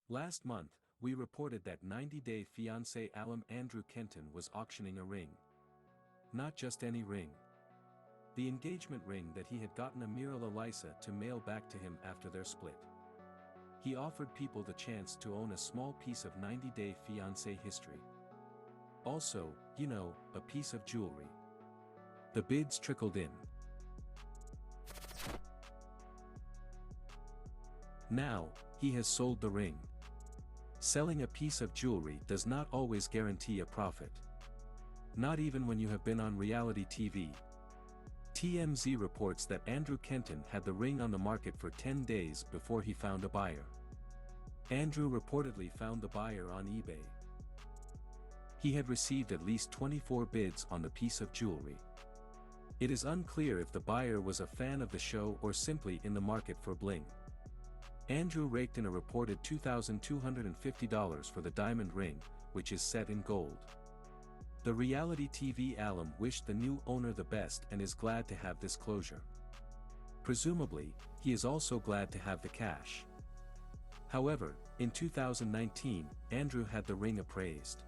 Last month, we reported that 90-day fiancé alum Andrew Kenton was auctioning a ring. Not just any ring. The engagement ring that he had gotten Amira Lollysa to mail back to him after their split. He offered people the chance to own a small piece of 90-day fiancé history. Also, a piece of jewelry. The bids trickled in. Now, he has sold the ring. Selling a piece of jewelry does not always guarantee a profit. Not even when you have been on reality TV. TMZ reports that Andrew Kenton had the ring on the market for 10 days before he found a buyer. Andrew reportedly found the buyer on eBay. He had received at least 24 bids on the piece of jewelry. It is unclear if the buyer was a fan of the show or simply in the market for bling. Andrew raked in a reported $2,250 for the diamond ring, which is set in gold. The reality TV alum wished the new owner the best and is glad to have this closure. Presumably, he is also glad to have the cash. However, in 2019, Andrew had the ring appraised.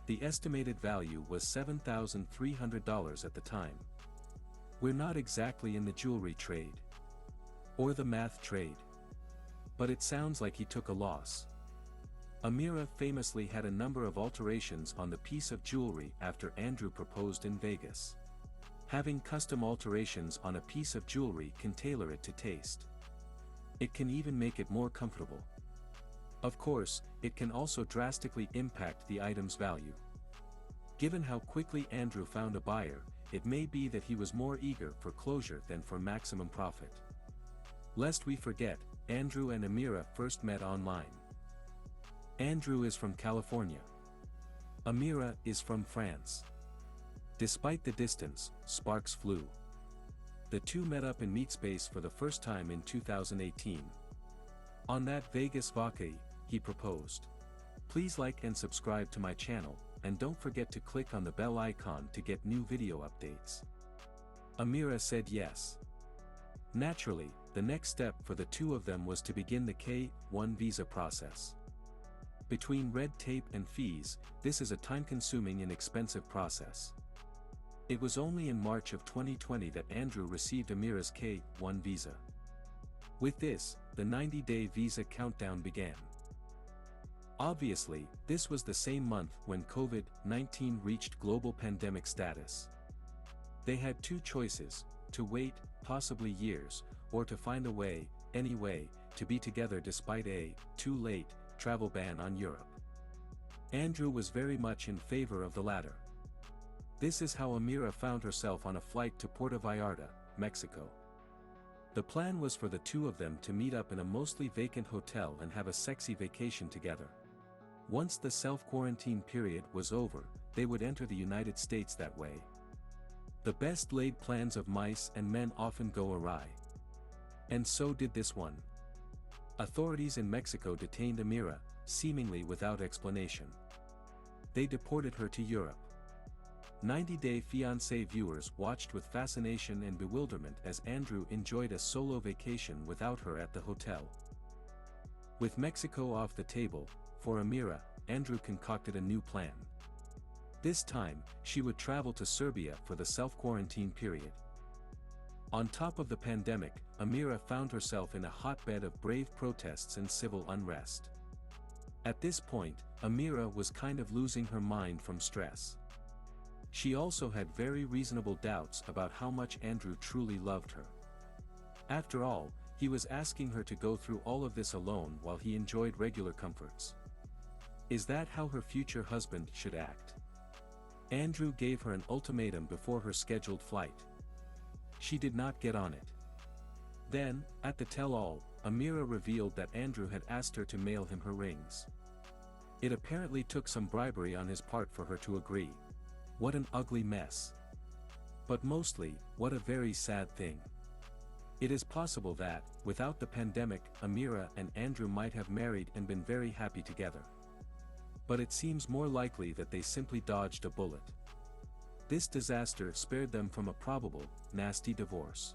The estimated value was $7,300 at the time. We're not exactly in the jewelry trade. Or the math trade. But it sounds like he took a loss. Amira famously had a number of alterations on the piece of jewelry after Andrew proposed in Vegas. Having custom alterations on a piece of jewelry can tailor it to taste. It can even make it more comfortable. Of course, it can also drastically impact the item's value. Given how quickly Andrew found a buyer, it may be that he was more eager for closure than for maximum profit. Lest we forget, Andrew and Amira first met online. Andrew is from California. Amira is from France. Despite the distance, sparks flew. The two met up in Meetspace for the first time in 2018. On that Vegas vacay, he proposed. Please like and subscribe to my channel, and don't forget to click on the bell icon to get new video updates. Amira said yes. Naturally, the next step for the two of them was to begin the K-1 visa process. Between red tape and fees, this is a time-consuming and expensive process. It was only in March of 2020 that Andrew received Amira's K-1 visa. With this, the 90-day visa countdown began. Obviously, this was the same month when COVID-19 reached global pandemic status. They had two choices: to wait, possibly years, or to find a way, anyway, to be together despite a too late travel ban on Europe. Andrew was very much in favor of the latter. This is how Amira found herself on a flight to Puerto Vallarta, Mexico. The plan was for the two of them to meet up in a mostly vacant hotel and have a sexy vacation together. Once the self-quarantine period was over, they would enter the United States that way. The best laid plans of mice and men often go awry. And so did this one. Authorities in Mexico detained Amira, seemingly without explanation. They deported her to Europe. 90-day fiancé viewers watched with fascination and bewilderment as Andrew enjoyed a solo vacation without her at the hotel. With Mexico off the table, for Amira, Andrew concocted a new plan. This time, she would travel to Serbia for the self-quarantine period. On top of the pandemic, Amira found herself in a hotbed of brave protests and civil unrest. At this point, Amira was kind of losing her mind from stress. She also had very reasonable doubts about how much Andrew truly loved her. After all, he was asking her to go through all of this alone while he enjoyed regular comforts. Is that how her future husband should act? Andrew gave her an ultimatum before her scheduled flight. She did not get on it. Then, at the tell-all, Amira revealed that Andrew had asked her to mail him her rings. It apparently took some bribery on his part for her to agree. What an ugly mess. But mostly, what a very sad thing. It is possible that, without the pandemic, Amira and Andrew might have married and been very happy together. But it seems more likely that they simply dodged a bullet. This disaster spared them from a probable, nasty divorce.